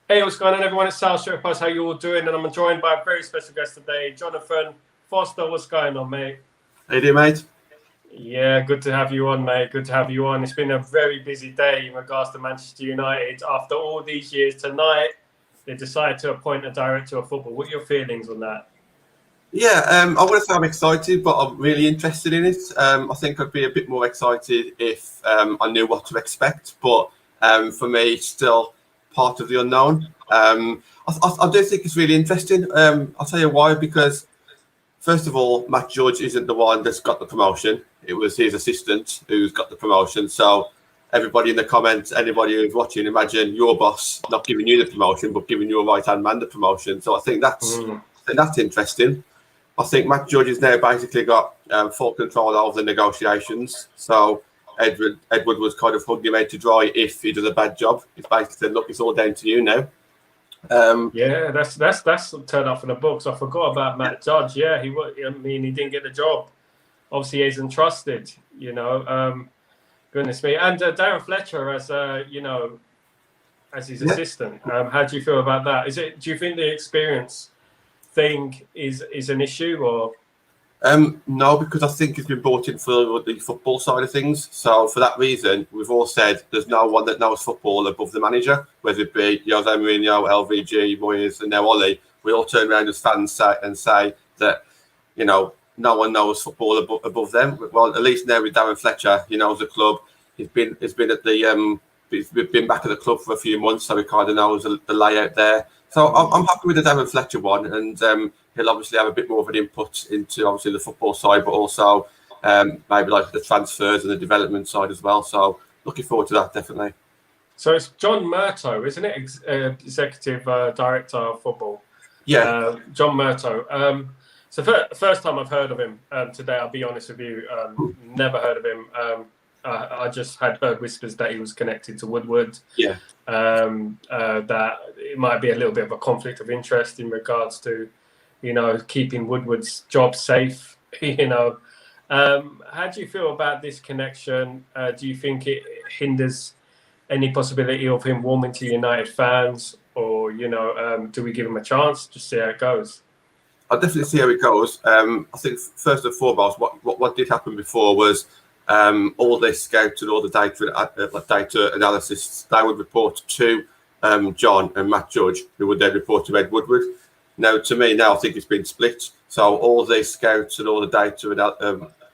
Hey, what's going on, everyone? It's Sal Warner. How you all doing? And I'm joined by a very special guest today, Jonathan Foster. What's going on, mate? How you doing, mate? Yeah, good to have you on, mate. Good to have you on. It's been a very busy day in regards to Manchester United. After all these years, tonight they decided to appoint a director of football. What are your feelings on that? Yeah, I wouldn't say I'm excited, but I'm really interested in it. I think I'd be a bit more excited if I knew what to expect, but for me, it's still part of the unknown. I do think it's really interesting. I'll tell you why, because first of all, Matt Judge isn't the one that's got the promotion. It was his assistant who's got the promotion. So everybody in the comments, anybody who's watching, imagine your boss not giving you the promotion, but giving your right-hand man the promotion. So I think that's interesting. I think Matt Judge has now basically got full control over the negotiations. So Edward was kind of hugging him out to dry if he does a bad job. He's basically said, "Look, it's all down to you now." Yeah, that's turned up for the books. I forgot about Matt Judge. Yeah, he didn't get the job. Obviously, he isn't trusted. Goodness me. And Darren Fletcher as as his assistant. How do you feel about that? Do you think the experience thing is an issue, or? No, because I think it's been brought in for the football side of things. So for that reason, we've all said there's no one that knows football above the manager, whether it be Jose Mourinho, LVG, Moyes, and now Ollie. We all turn around as fans say that, no one knows football above them. Well, at least now with Darren Fletcher, he knows the club. He's been at the he's been back at the club for a few months, so he kind of knows the layout there. So I'm happy with the Darren Fletcher one, and he'll obviously have a bit more of an input into obviously the football side, but also maybe like the transfers and the development side as well. So looking forward to that, definitely. So it's John Murtough, isn't it? Executive Director of Football. Yeah. John Murtough. So first time I've heard of him today, I'll be honest with you. Never heard of him. I just had heard whispers that he was connected to Woodward. Yeah. That it might be a little bit of a conflict of interest in regards to, keeping Woodward's job safe. How do you feel about this connection? Do you think it hinders any possibility of him warming to United fans, or do we give him a chance to see how it goes? I'll definitely see how it goes. I think first and foremost, what did happen before was all the scouts and all the data analysis, they would report to John and Matt Judge, who would then report to Ed Woodward. Now, to me, I think it's been split. So all the scouts and all the data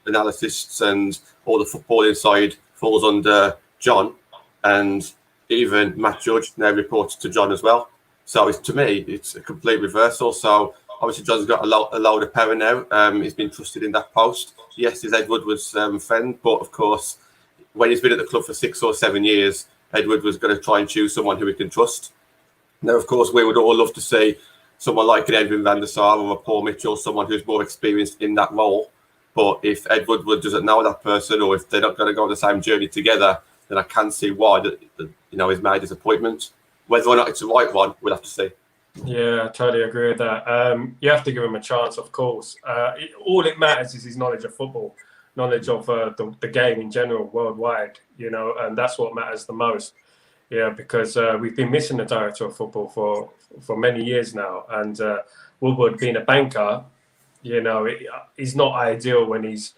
analysts and all the football inside falls under John, and even Matt Judge now reports to John as well. So to me, it's a complete reversal. So obviously, John's got a load of power now. He's been trusted in that post. Yes, he's Ed Woodward's friend, but of course, when he's been at the club for 6 or 7 years, Ed Woodward was going to try and choose someone who he can trust. Now, of course, we would all love to see someone like an Edwin van der Sar or a Paul Mitchell, someone who's more experienced in that role. But if Ed Woodward doesn't know that person, or if they're not going to go on the same journey together, then I can see why he's made his appointment. Whether or not it's the right one, we'll have to see. Yeah, I totally agree with that. You have to give him a chance, of course. All it matters is his knowledge of football, knowledge of the game in general, worldwide, and that's what matters the most. Yeah, because we've been missing the director of football for many years now. And Woodward being a banker, he's not ideal when he's,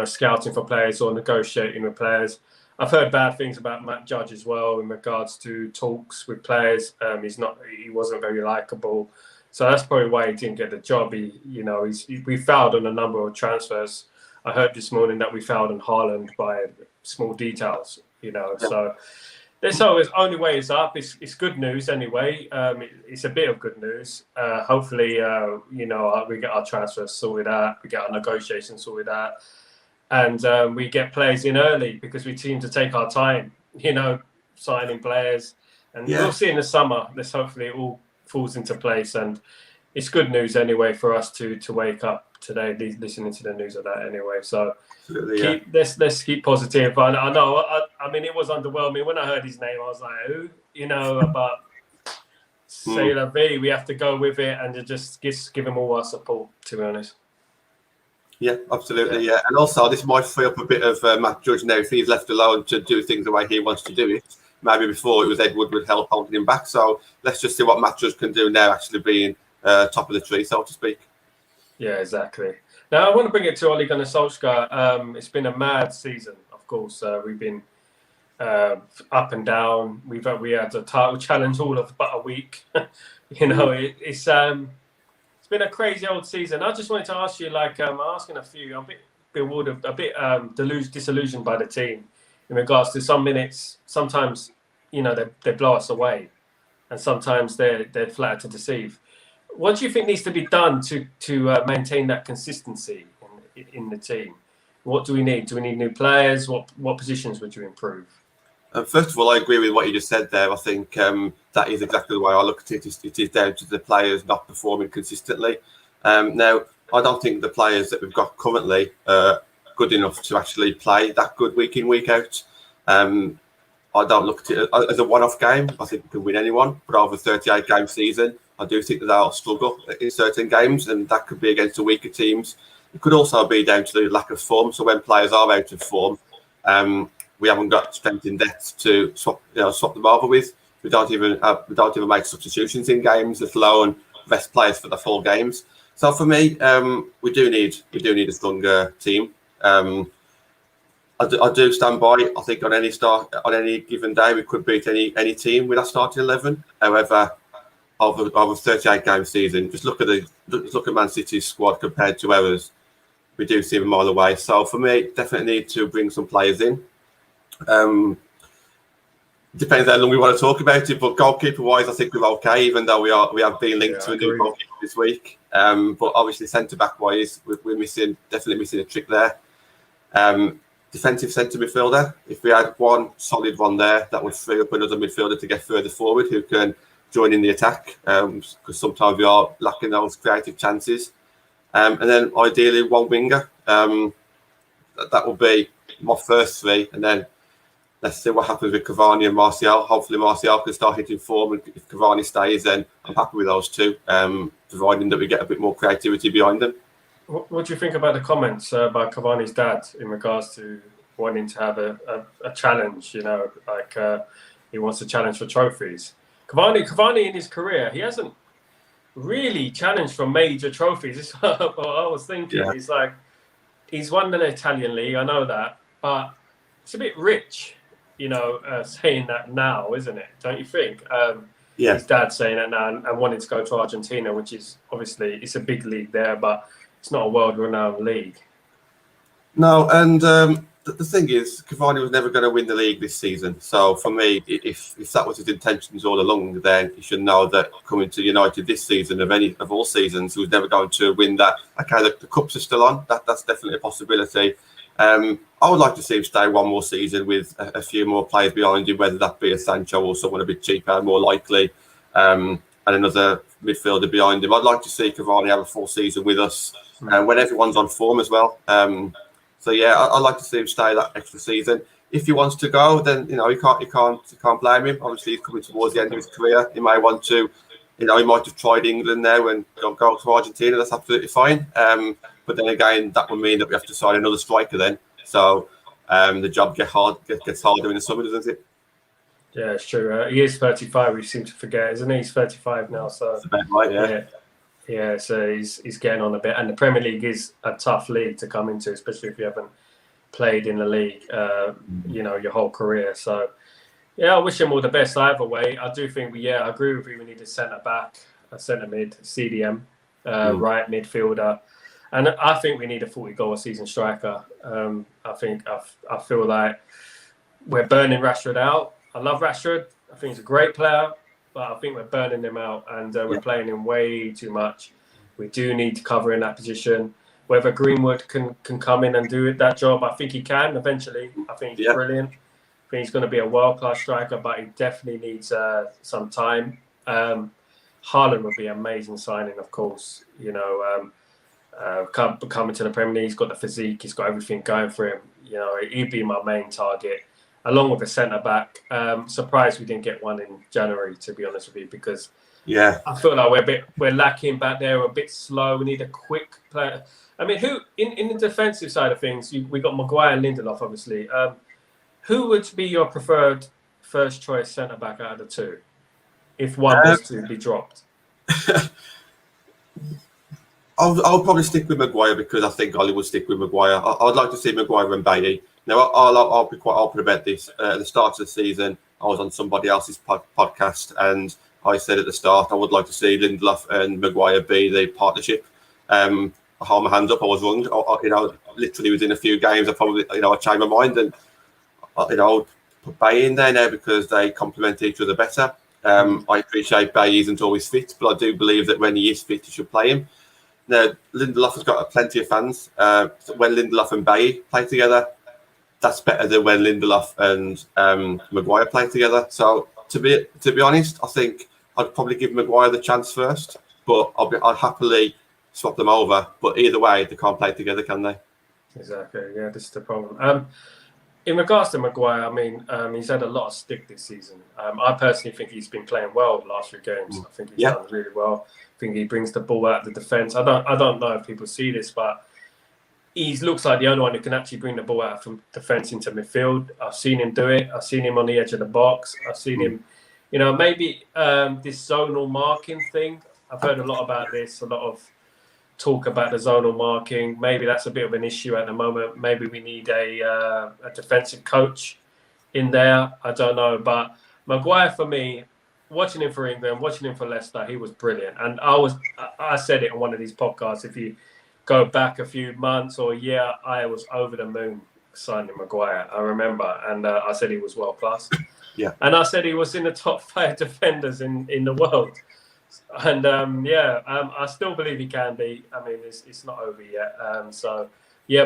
scouting for players or negotiating with players. I've heard bad things about Matt Judge as well in regards to talks with players. He wasn't very likable, so that's probably why he didn't get the job. We failed on a number of transfers. I heard this morning that we failed on Haaland by small details. So there's always only way is up. It's good news anyway. It's a bit of good news. Hopefully, we get our transfers sorted out, we get our negotiations sorted out. And we get players in early because we seem to take our time, signing players. And we'll see in the summer. Hopefully it all falls into place. And it's good news anyway for us to wake up today, listening to the news of that anyway. So let's keep positive. I know, it was underwhelming. When I heard his name, I was like, who? But say la vie, we have to go with it and just give him all our support, to be honest. Yeah, absolutely. And also, this might free up a bit of Matt Judge now if he's left alone to do things the way he wants to do it. maybe before it was Ed Woodward help holding him back. So let's just see what Matthews can do now, actually being top of the tree, so to speak. Yeah, exactly. Now I want to bring it to Ole Gunnar Solskjaer. It's been a mad season, of course. We've been up and down. We had a title challenge all of but a week. It's been a crazy old season. I just wanted to ask you, asking a few. I'm a bit bewildered, a bit disillusioned by the team in regards to some minutes. Sometimes, they blow us away, and sometimes they're flat to deceive. What do you think needs to be done to maintain that consistency in the team? What do we need? Do we need new players? What positions would you improve? First of all, I agree with what you just said there. I think that is exactly the way I look at it. It is down to the players not performing consistently. Now, I don't think the players that we've got currently are good enough to actually play that good week in, week out. I don't look at it as a one-off game. I think we can win anyone, but over a 38-game season, I do think that they'll struggle in certain games, and that could be against the weaker teams. It could also be down to the lack of form. So when players are out of form, we haven't got strength in depth to swap them over with. We don't even make substitutions in games, let alone rest players for the full games. So for me, we do need a stronger team. I do stand by. I think on any given day we could beat any team with our starting 11. However, over a 38-game season, just look at Man City's squad compared to ours. We do seem a mile away. So for me, definitely need to bring some players in. Depends how long we want to talk about it, but goalkeeper-wise, I think we're okay. Even though we have been linked to a new goalkeeper this week, but obviously centre-back-wise, we're definitely missing a trick there. Defensive centre midfielder. If we had one solid one there, that would free up another midfielder to get further forward, who can join in the attack, because sometimes we are lacking those creative chances. And then ideally one winger. That will be my first three, and then let's see what happens with Cavani and Martial. Hopefully Martial can start hitting form, and if Cavani stays, then I'm happy with those two, providing that we get a bit more creativity behind them. What do you think about the comments by Cavani's dad in regards to wanting to have a challenge? He wants a challenge for trophies. Cavani in his career, he hasn't really challenged for major trophies. It's what I was thinking. Yeah. It's like he's won the Italian league, I know that, but it's a bit rich, saying that now, isn't it? Don't you think? His dad saying that now and wanting to go to Argentina, which is obviously it's a big league there, but it's not a world-renowned league. No, and the thing is, Cavani was never going to win the league this season. So for me, if that was his intentions all along, then he should know that coming to United this season, of all seasons, he was never going to win that. Okay, the cups are still on. That's definitely a possibility. I would like to see him stay one more season with a few more players behind him, whether that be a Sancho or someone a bit cheaper, more likely, and another midfielder behind him. I'd like to see Cavani have a full season with us, when everyone's on form as well. So yeah, I'd like to see him stay that extra season. If he wants to go, then you can't blame him. Obviously, he's coming towards the end of his career. He may want to, he might have tried England now and go to Argentina. That's absolutely fine. But then again, that would mean that we have to sign another striker then. So the job gets harder in the summer, doesn't it? Yeah, it's true. He is 35. We seem to forget, isn't he? He's 35 now. So that's about right, yeah. Yeah, so he's getting on a bit, and the Premier League is a tough league to come into, especially if you haven't played in the league, your whole career. So, yeah, I wish him all the best either way. I do think I agree with you. We need a centre back, a centre mid, CDM, right midfielder, and I think we need a 40-goal a season striker. I feel like we're burning Rashford out. I love Rashford. I think he's a great player. But I think we're burning him out, and we're playing him way too much. We do need to cover in that position. Whether Greenwood can come in and do that job, I think he can eventually. I think he's brilliant. I think he's going to be a world-class striker, but he definitely needs some time. Haaland would be an amazing signing, of course. Coming to the Premier League, he's got the physique, he's got everything going for him. He'd be my main target, along with the centre-back. Surprised we didn't get one in January, to be honest with you, because I feel like we're lacking back there. We're a bit slow. We need a quick player. I mean, who in the defensive side of things, we got Maguire and Lindelof, obviously. Who would be your preferred first choice centre back out of the two, if one was to be dropped? I'll probably stick with Maguire because I think Ollie will stick with Maguire. I'd like to see Maguire and Bailey. Now, I'll be quite open about this. At the start of the season, I was on somebody else's podcast, and I said at the start I would like to see Lindelof and Maguire be the partnership. I hold my hands up. I was wrong. Literally within a few games, I changed my mind, and I'll put Bailey in there now because they complement each other better. I appreciate Bailey isn't always fit, but I do believe that when he is fit, you should play him. Now, Lindelof has got plenty of fans. When Lindelof and Bailly play together, that's better than when Lindelof and Maguire play together. So, to be honest, I think I'd probably give Maguire the chance first, but I'd happily swap them over. But either way, they can't play together, can they? Exactly. Yeah, this is the problem. In regards to Maguire, I mean, he's had a lot of stick this season. I personally think he's been playing well the last few games. I think he's done really well. I think he brings the ball out of the defence. I don't know if people see this, but he looks like the only one who can actually bring the ball out from defence into midfield. I've seen him do it. I've seen him on the edge of the box. I've seen him, maybe this zonal marking thing. I've heard a lot about this, a lot of talk about the zonal marking. Maybe that's a bit of an issue at the moment. Maybe we need a defensive coach in there. I don't know. But Maguire, for me, watching him for England, watching him for Leicester, he was brilliant. And I said it on one of these podcasts. If you go back a few months or a year, I was over the moon signing Maguire. I remember. And I said he was world class. Yeah. And I said he was in the top 5 defenders in the world. And I still believe he can be. I mean, it's not over yet.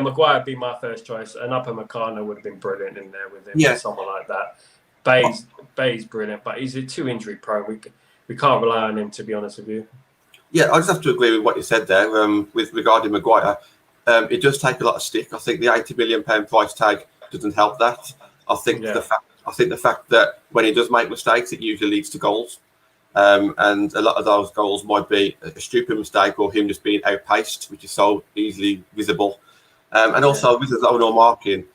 Maguire would be my first choice. And Upamecano would have been brilliant in there with him. Yeah. Someone like that. Bay's brilliant, but he's too injury prone. We can't rely on him, to be honest with you. Yeah, I just have to agree with what you said there. With regarding Maguire, it does take a lot of stick. I think the £80 million price tag doesn't help that. I think the fact that when he does make mistakes, it usually leads to goals. And a lot of those goals might be a stupid mistake or him just being outpaced, which is so easily visible. And also with his zonal marking,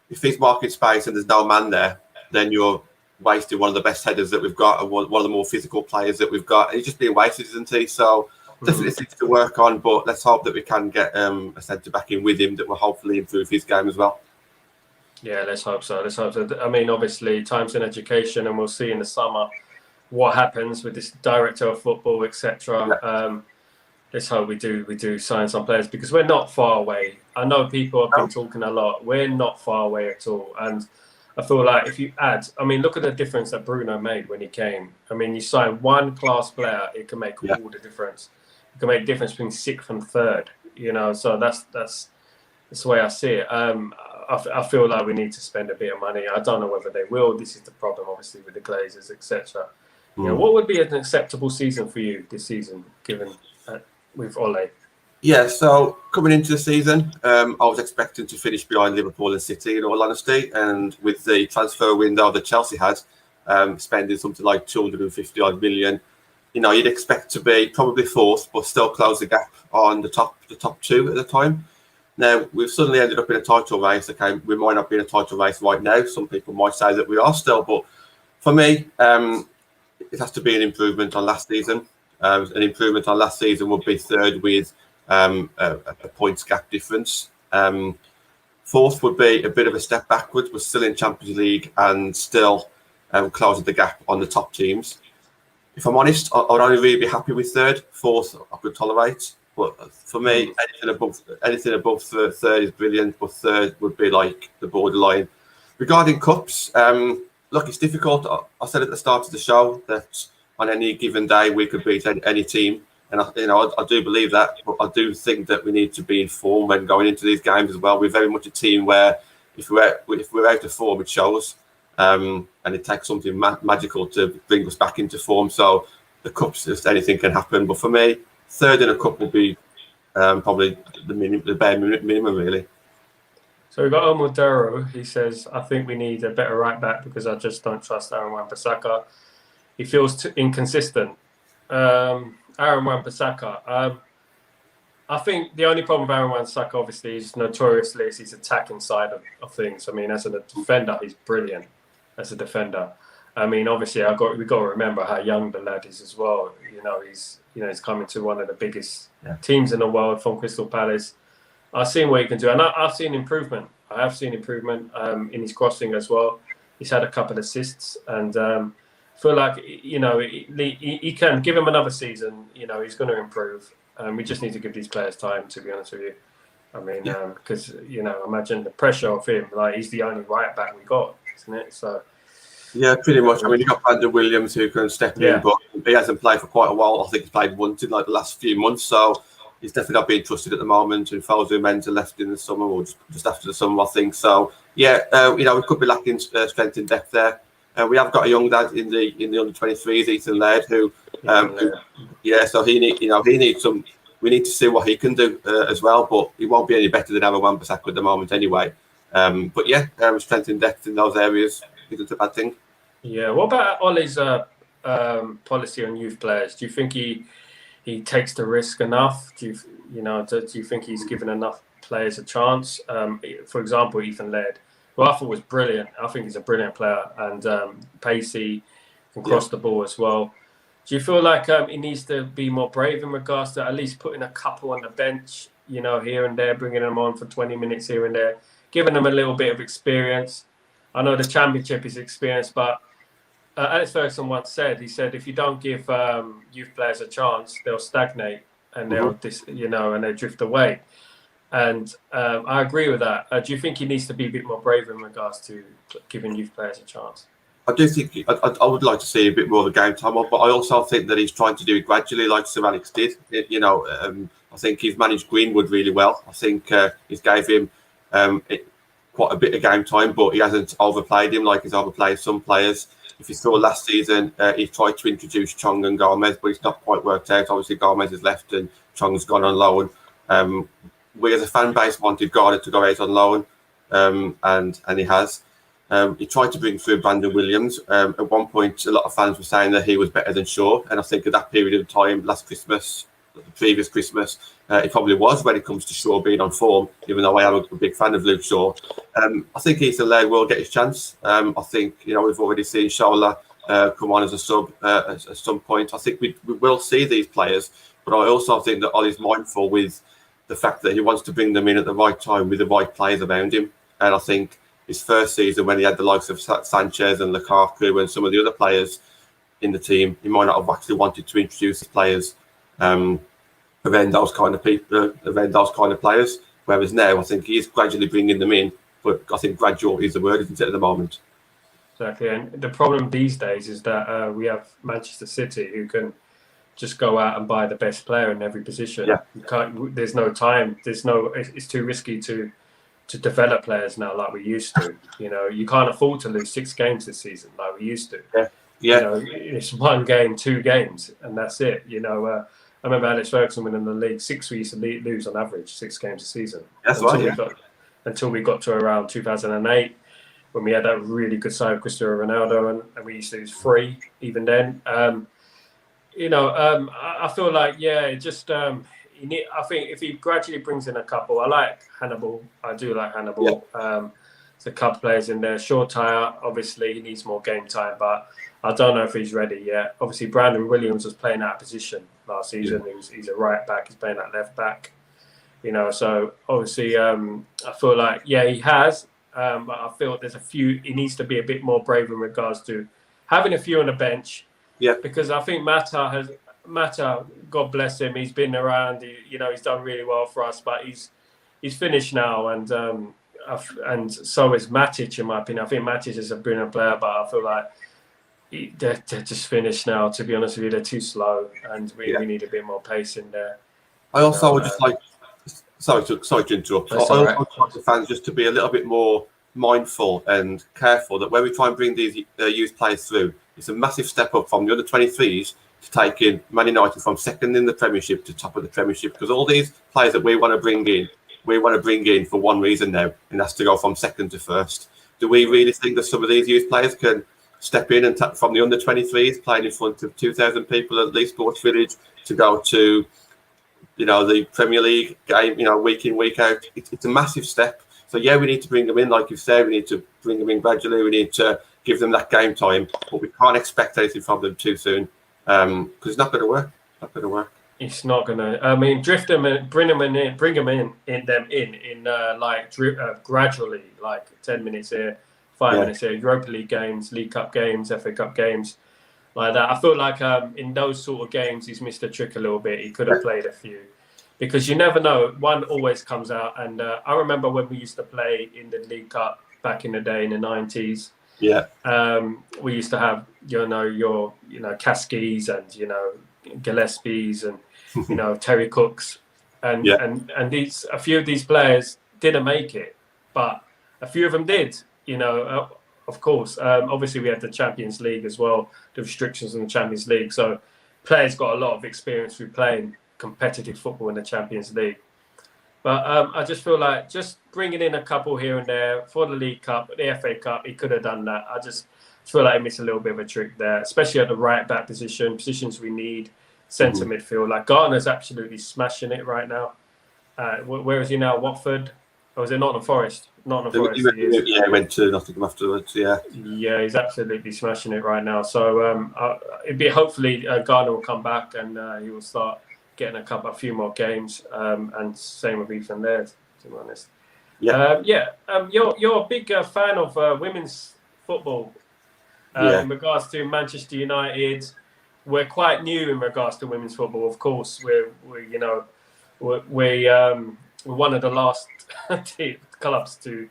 if he's marking space and there's no man there, then you're wasting one of the best headers that we've got and one of the more physical players that we've got. And he's just being wasted, isn't he? So definitely things to work on, but let's hope that we can get a centre back in with him that will hopefully improve his game as well. Yeah, let's hope so. I mean, obviously, time's in education, and we'll see in the summer what happens with this director of football, etc. Yeah. Let's hope we do sign some players because we're not far away. I know people have been talking a lot. We're not far away at all, and I feel like if you add, I mean, look at the difference that Bruno made when he came. I mean, you sign one class player, it can make all the difference. It can make a difference between 6th and 3rd. So that's the way I see it. I feel like we need to spend a bit of money. I don't know whether they will. This is the problem, obviously, with the Glazers, etc. What would be an acceptable season for you this season, given with Ole? Yeah, so coming into the season, I was expecting to finish behind Liverpool and City, in all honesty. And with the transfer window that Chelsea had, spending something like 250 odd million, you'd expect to be probably 4th, but still close the gap on the top 2 at the time. Now, we've suddenly ended up in a title race. Okay, we might not be in a title race right now. Some people might say that we are still, but for me, it has to be an improvement on last season. An improvement on last season would be 3rd with a points gap difference. 4th would be a bit of a step backwards. We're still in Champions League and still closing the gap on the top teams. If I'm honest, I would only really be happy with 3rd. 4th, I could tolerate. But for me, anything above 3rd is brilliant. But 3rd would be like the borderline. Regarding cups, look, it's difficult. I said at the start of the show that on any given day we could beat any team. And I do believe that, but I do think that we need to be in form when going into these games as well. We're very much a team where if we're out of form, it shows, and it takes something magical to bring us back into form. So the cups, if anything can happen. But for me, 3rd in a cup will be probably the bare minimum, really. So we've got Omoduro. He says, I think we need a better right back because I just don't trust Aaron Wan-Bissaka. He feels too inconsistent. Aaron Wan-Bissaka. I think the only problem with Aaron Wan-Bissaka, obviously, is notoriously his attacking side of things. I mean, as a defender, he's brilliant as a defender. I mean, obviously, we got to remember how young the lad is as well. He's coming to one of the biggest teams in the world from Crystal Palace. I've seen what he can do, and I've seen improvement. I have seen improvement in his crossing as well. He's had a couple of assists, and feel like he can give him another season. He's going to improve. We just need to give these players time. To be honest with you, I mean, because imagine the pressure of him. Like, he's the only right back we got, isn't it? So. Yeah, pretty much. I mean, you got Brandon Williams who can step in, but he hasn't played for quite a while. I think he's played once in like the last few months, so he's definitely not being trusted at the moment. And Fosu Mensah left in the summer, or just after the summer, I think. So yeah, we could be lacking strength and depth there. We have got a young lad in the under 23s, Ethan Laird, who so he needs some. We need to see what he can do as well, but he won't be any better than Aaron Wan-Bissaka at the moment anyway. But yeah, strength and depth in those areas isn't a bad thing. Yeah. What about Ollie's policy on youth players? Do you think he takes the risk enough? Do you think he's given enough players a chance? For example, Ethan Laird, who I thought was brilliant. I think he's a brilliant player and pacey, can cross the ball as well. Do you feel like he needs to be more brave in regards to at least putting a couple on the bench, here and there, bringing them on for 20 minutes here and there, giving them a little bit of experience? I know the Championship is experience, but Alex Ferguson once said, if you don't give youth players a chance, they'll stagnate and they'll and they drift away. And I agree with that. Do you think he needs to be a bit more brave in regards to giving youth players a chance? I do think I would like to see a bit more of the game time, but I also think that he's trying to do it gradually, like Sir Alex did. I think he's managed Greenwood really well. I think he's gave him quite a bit of game time, but he hasn't overplayed him like he's overplayed some players. If you saw last season, he tried to introduce Chong and Gomez, but it's not quite worked out. Obviously, Gomez has left and Chong's gone on loan. We as a fan base wanted Garner to go out on loan, and he has. He tried to bring through Brandon Williams. At one point, a lot of fans were saying that he was better than Shaw, and I think at that period of time, the previous Christmas, he probably was when it comes to Shaw being on form, even though I am a big fan of Luke Shaw. I think Ethan Laird will get his chance. I think, we've already seen Shola come on as a sub at some point. I think we will see these players, but I also think that Ollie's mindful with the fact that he wants to bring them in at the right time with the right players around him. And I think his first season, when he had the likes of Sanchez and Lukaku and some of the other players in the team, he might not have actually wanted to introduce his players around those kind of people, around those kind of players. Whereas now, I think he is gradually bringing them in, but I think gradual is the word, isn't it, at the moment? Exactly, and the problem these days is that we have Manchester City who can just go out and buy the best player in every position. Yeah. You can't. There's no time. It's too risky to develop players now like we used to. You can't afford to lose 6 games this season like we used to. Yeah. It's 1 game, 2 games, and that's it. I remember Alex Ferguson winning the league. 6 we used to lose on average 6 games a season. That's Until we got to around 2008, when we had that really good side of Cristiano Ronaldo, and we used to lose 3 even then. I feel like I think if he gradually brings in a couple, I like Hannibal. I do like Hannibal. Yeah. There's a couple players in there. Short tire, obviously, he needs more game time, but I don't know if he's ready yet. Obviously, Brandon Williams was playing out of position last season. Yeah. He's a right back. He's playing at left back. So obviously, I feel like, he has. But I feel there's a few. He needs to be a bit more brave in regards to having a few on the bench. Yeah. Because I think Mata, God bless him, he's been around. He's done really well for us, but he's finished now, and so is Matic, in my opinion. I think Matic is a brilliant player, but I feel like they're just finished now. To be honest with you, they're too slow, and we need a bit more pace in there. I also would just like. Sorry to interrupt. I also want the fans just to be a little bit more mindful and careful that when we try and bring these youth players through, it's a massive step up from the under 23s to taking Man United from second in the Premiership to top of the Premiership, because all these players that we want to bring in for one reason now, and that's to go from second to first. Do we really think that some of these youth players can step in and from the under 23s playing in front of 2,000 people at Leeds Sports Village to go to the Premier League game, week in, week out? It's a massive step. So we need to bring them in, like you said. We need to bring them in gradually. We need to give them that game time, but we can't expect anything from them too soon because it's not going to work. Not going to work. It's not gonna. I mean, drift them and bring them in, gradually, like 10 minutes here, 5 minutes here. Europa League games, League Cup games, FA Cup games, like that. I feel like in those sort of games, he's missed a trick a little bit. He could have played a few, because you never know. One always comes out, and I remember when we used to play in the League Cup back in the day in the 90s. Yeah. We used to have your Caskies and Gillespie's and Terry Cooks and a few of these players didn't make it, but a few of them did. Of course. Obviously, we had the Champions League as well, the restrictions in the Champions League. So players got a lot of experience through playing competitive football in the Champions League. But I just feel like just bringing in a couple here and there for the League Cup, the FA Cup, he could have done that. I just feel like he missed a little bit of a trick there, especially at the right back positions we need, centre midfield. Like Garner's absolutely smashing it right now. Where is he now? Watford? Or was it Nottingham Forest? Nottingham Forest. He went to Nottingham afterwards. Yeah. Yeah, he's absolutely smashing it right now. So hopefully Garner will come back and he will start getting a few more games. And same with Ethan Laird, to be honest. Yeah. You're a big fan of women's football. In regards to Manchester United, we're quite new in regards to women's football. Of course, we're one of the last clubs to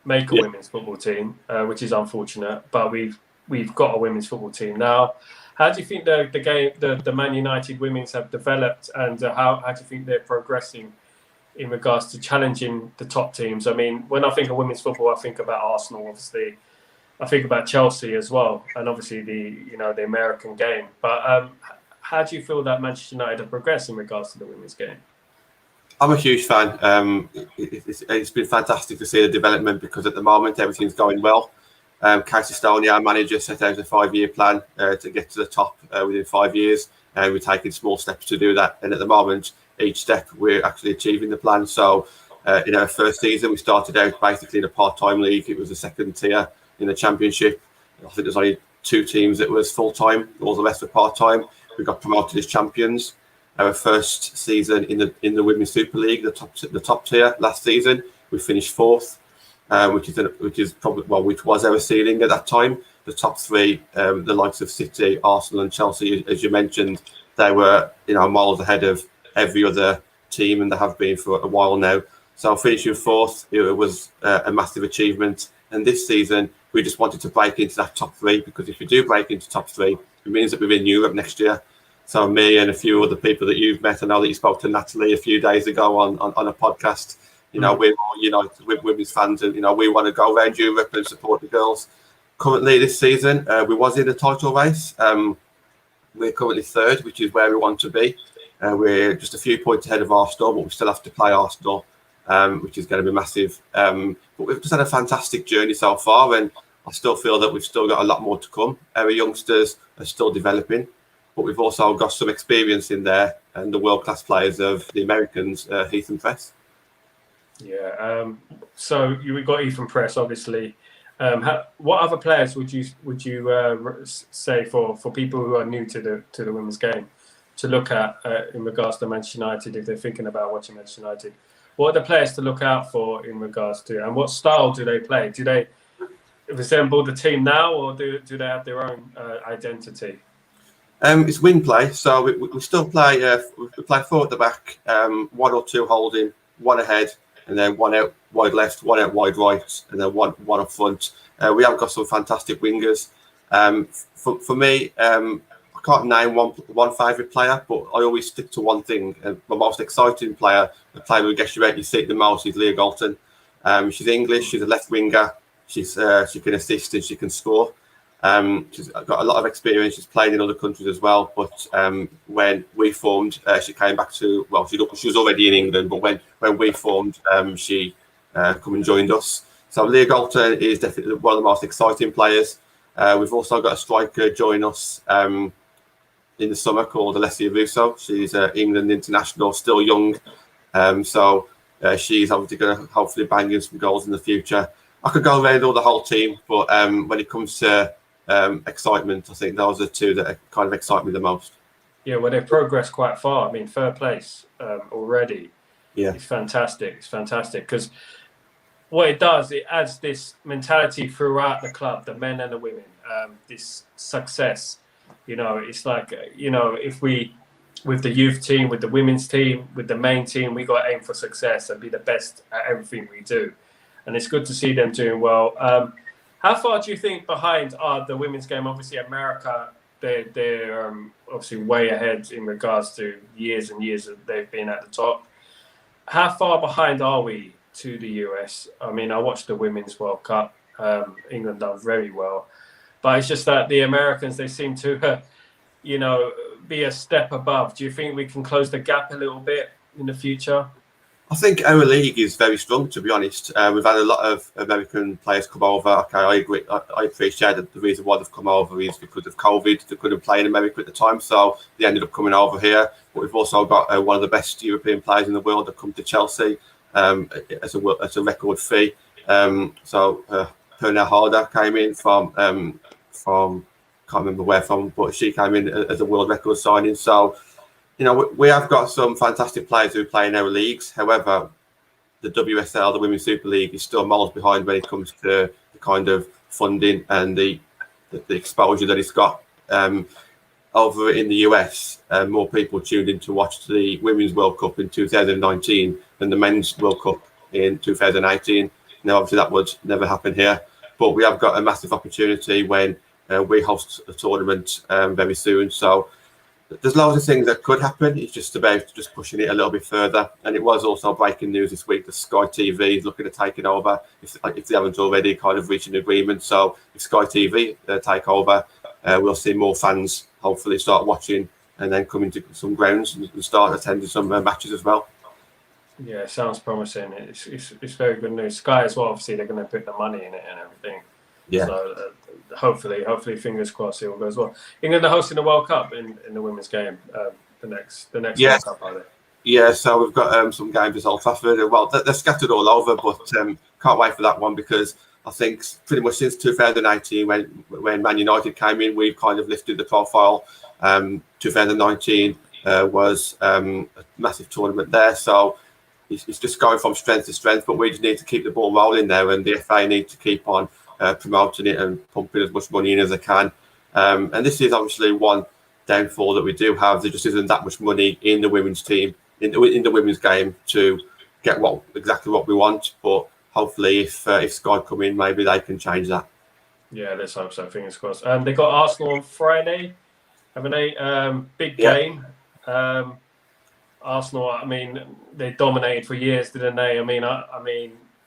make a women's football team, which is unfortunate. But we've got a women's football team now. How do you think the Man United women's have developed, and how do you think they're progressing in regards to challenging the top teams? I mean, when I think of women's football, I think about Arsenal, obviously. I think about Chelsea as well, and obviously the American game. But how do you feel that Manchester United have progressed in regards to the women's game? I'm a huge fan. It's been fantastic to see the development, because at the moment everything's going well. Casey Stoney, our manager, set out a 5-year plan to get to the top within 5 years, and we're taking small steps to do that. And at the moment, each step we're actually achieving the plan. So in our first season, we started out basically in a part-time league. It was the second tier in the Championship. I think there's only 2 teams that was full-time, all the rest were part-time. We got promoted as champions. Our first season in the Women's Super League, the top tier last season, we finished 4th, which was our ceiling at that time. The top 3, the likes of City, Arsenal, and Chelsea, as you mentioned, they were miles ahead of every other team, and they have been for a while now. So finishing 4th, it was a massive achievement. And this season, we just wanted to break into that top 3, because if we do break into top 3, it means that we're in Europe next year. So me and a few other people that you've met, I know that you spoke to Natalie a few days ago on a podcast. We're all united with women's fans, and we want to go around Europe and support the girls. Currently, this season, we was in the title race. We're currently 3rd, which is where we want to be. We're just a few points ahead of Arsenal, but we still have to play Arsenal, which is going to be massive. But we've just had a fantastic journey so far, and I still feel that we've still got a lot more to come. Our youngsters are still developing, but we've also got some experience in there, and the world-class players of the Americans, Heath and Press. Yeah. So we got Ethan Press, obviously. What other players would you say for people who are new to the women's game to look at in regards to Manchester United, if they're thinking about watching Manchester United? What are the players to look out for in regards to, and what style do they play? Do they resemble the team now, or do they have their own identity? It's wing play, so we still play. We play 4 at the back, 1 or 2 holding, 1 ahead, and then 1 out wide left, 1 out wide right, and then one up front. We have got some fantastic wingers. For me, I can't name one favourite player, but I always stick to one thing. My most exciting player, the player who gets you out your seat the most, is Leah Galton. She's English. She's a left winger. She can assist and she can score. She's got a lot of experience. She's played in other countries as well. But when we formed, she came back to, well, she was already in England, but when we formed, she come and joined us. So Leah Galton is definitely one of the most exciting players. We've also got a striker join us in the summer called Alessia Russo. She's England international, still young. So she's obviously going to hopefully bang in some goals in the future. I could go around all the whole team, but when it comes to excitement, I think those are the two that kind of excite me the most. Yeah, well, they've progressed quite far. I mean, third place already. Yeah, It's fantastic. It's fantastic because what it does, it adds this mentality throughout the club, the men and the women, this success. It's like, if we, with the youth team, with the women's team, with the main team, we got to aim for success and be the best at everything we do. And it's good to see them doing well. How far do you think behind are the women's game? Obviously, America, they're obviously way ahead in regards to years and years that they've been at the top. How far behind are we to the US? I mean, I watched the Women's World Cup. England done very well. But it's just that the Americans, they seem to, be a step above. Do you think we can close the gap a little bit in the future? I think our league is very strong, to be honest. We've had a lot of American players come over. Okay, I agree. I appreciate that the reason why they've come over is because of COVID. They couldn't play in America at the time, so they ended up coming over here. But we've also got one of the best European players in the world that come to Chelsea as a record fee. So Perna Harder came in from can't remember where from, but she came in as a world record signing. So, we have got some fantastic players who play in our leagues. However, the WSL, the Women's Super League, is still miles behind when it comes to the kind of funding and the exposure that it's got. Over in the US, more people tuned in to watch the Women's World Cup in 2019 than the Men's World Cup in 2018. Now, obviously, that would never happen here, but we have got a massive opportunity when we host a tournament very soon. So there's loads of things that could happen. It's just about just pushing it a little bit further. And it was also breaking news this week that Sky TV is looking to take it over if they haven't already kind of reached an agreement. So if Sky TV take over, we'll see more fans hopefully start watching and then come into some grounds and start attending some matches as well. Yeah, it sounds promising. It's very good news. Sky as well, obviously, they're going to put the money in it and everything. Yeah. So hopefully, fingers crossed, it all goes well. England are hosting the World Cup in the women's game. The next World Cup, are they? Yeah, so we've got some games at Old Trafford. Well, they're scattered all over, but can't wait for that one because I think pretty much since 2018, when Man United came in, we've kind of lifted the profile. 2019 was a massive tournament there, so it's just going from strength to strength. But we just need to keep the ball rolling there, and the FA need to keep on promoting it and pumping as much money in as they can. And this is obviously one downfall that we do have. There just isn't that much money in the women's team, in the women's game to get exactly what we want. But hopefully, if Sky come in, maybe they can change that. Yeah, let's hope so. Fingers crossed. They got Arsenal on Friday, haven't they? Big game. Arsenal. I mean, they dominated for years, didn't they?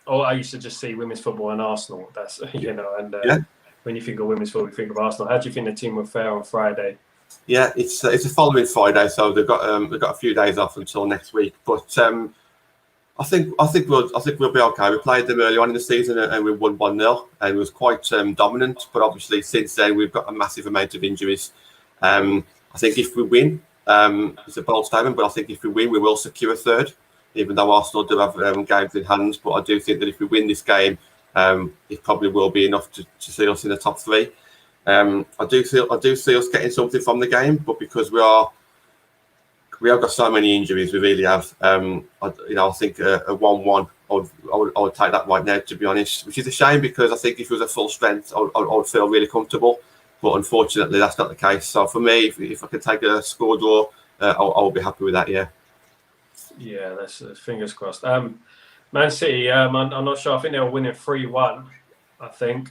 I used to just see women's football and Arsenal. That's when you think of women's football, you think of Arsenal. How do you think the team will fare on Friday? Yeah, it's a following Friday, so they've got a few days off until next week. But I think we'll be okay. We played them early on in the season and we won 1-0 and it was quite dominant. But obviously since then we've got a massive amount of injuries. I think if we win, it's a bold statement, but I think if we win, we will secure a third. Even though Arsenal do have games in hand, but I do think that if we win this game, it probably will be enough to see us in the top three. I do see us getting something from the game, but because we have got so many injuries, we really have. I think a 1-1, I would take that right now, to be honest, which is a shame because I think if it was a full strength, I would feel really comfortable. But unfortunately, that's not the case. So for me, if I could take a score draw, I'll be happy with that. Yeah. Yeah, that's fingers crossed. Man City, I'm not sure. I think they were winning 3-1. I think.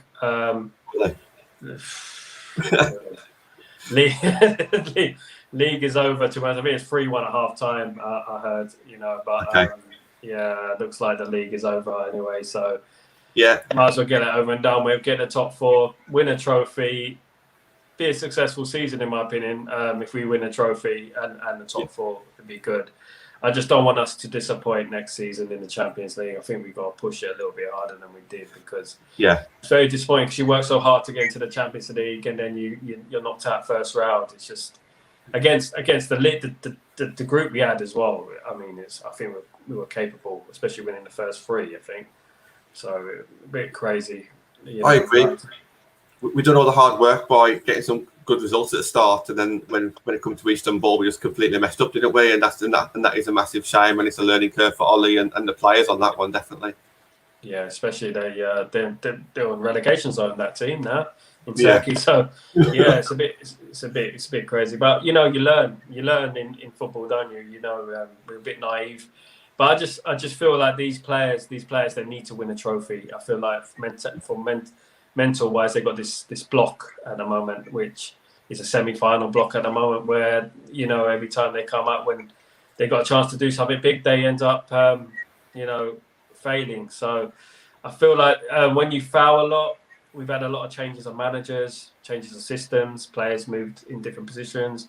League is over. To I think it's 3-1 at half time. I heard, but okay. It looks like the league is over anyway. So might as well get it over and done with. Get the top four, win a trophy, be a successful season in my opinion. If we win a trophy and the top four, it'd be good. I just don't want us to disappoint next season in the Champions League. I think we've got to push it a little bit harder than we did because it's very disappointing because you work so hard to get into the Champions League and then you're knocked out first round. It's just against the group we had as well. I mean, I think we were capable, especially winning the first three. I think, So a bit crazy. I agree. We've done all the hard work by getting some good results at the start, and then when it comes to Istanbul, we just completely messed up, didn't we? And that is a massive shame, and it's a learning curve for Ollie and the players on that one, definitely. Yeah, especially they're on relegation zone, that team now in Turkey. So yeah, it's a bit crazy. But you learn in football, don't you? We're a bit naive. But I just feel like these players, they need to win a trophy. I feel like mental wise, they've got this block at the moment, which is a semi-final block at the moment, where every time they come up, when they got a chance to do something big, they end up failing. So I feel like when you foul a lot, we've had a lot of changes of managers, changes of systems, players moved in different positions.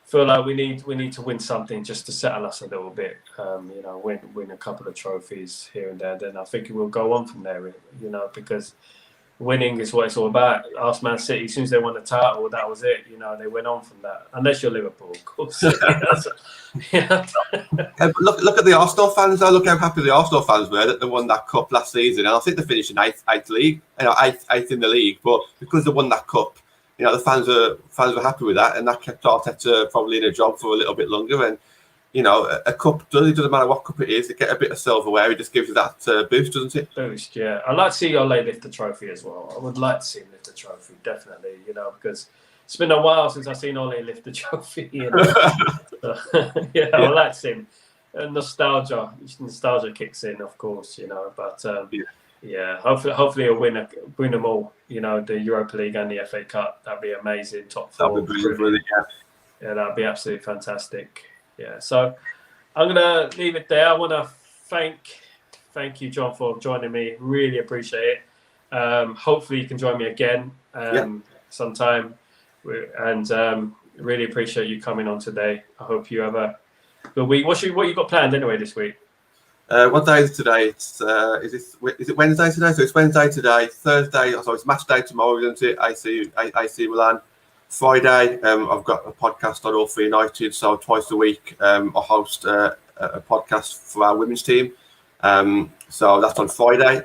Feel like we need to win something just to settle us a little bit. Win a couple of trophies here and there. Then I think we'll go on from there. Because winning is what it's all about. Ask Man City, as soon as they won the title, that was it. They went on from that. Unless you're Liverpool, of course. Look at the Arsenal fans. Look how happy the Arsenal fans were that they won that cup last season. And I think they finished in eighth in the league. But because they won that cup, the fans were happy with that, and that kept Arteta probably in a job for a little bit longer. And a cup it doesn't matter what cup it is. They get a bit of silverware. It just gives you that boost, doesn't it? Boost, yeah. I'd like to see Ole lift the trophy as well. I would like to see him lift the trophy, definitely. Because it's been a while since I've seen Ole lift the trophy. I'd like to see him. Nostalgia kicks in, of course. But hopefully he'll win them all. The Europa League and the FA Cup. That'd be amazing. Top four. That'd be brilliant. Yeah, that'd be absolutely fantastic. Yeah, so I'm gonna leave it there. I want to thank you, John, for joining me. Really appreciate it. Hopefully you can join me again sometime, and really appreciate you coming on today. I hope you have a good week. What you got planned anyway this week? What day is it today? Is it Wednesday today? So it's Wednesday today. Thursday, so it's match day tomorrow, isn't it? AC Milan. Friday, I've got a podcast on All for United, so twice a week I host a podcast for our women's team. So that's on Friday.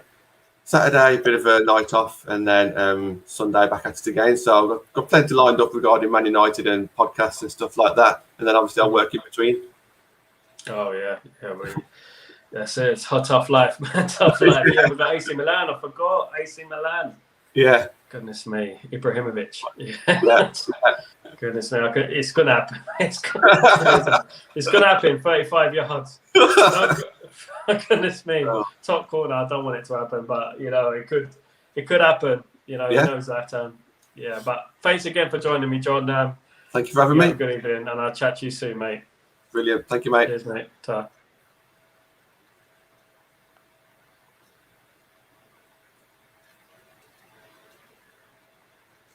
Saturday, a bit of a night off, and then Sunday back at it again. So I've got plenty lined up regarding Man United and podcasts and stuff like that. And then obviously I'll work in between. Oh, yeah. That's it. It's tough life, man. Tough life. Yeah, we've got AC Milan. I forgot. AC Milan. Yeah. Goodness me, Ibrahimovic. Yeah. Goodness me, it's gonna happen. It's gonna happen. 35 yards. Goodness me, top corner. I don't want it to happen, but it could happen. Who knows that? But thanks again for joining me, John. Thank you for having me. Good evening, and I'll chat to you soon, mate. Brilliant. Thank you, mate. Cheers, mate. Ta.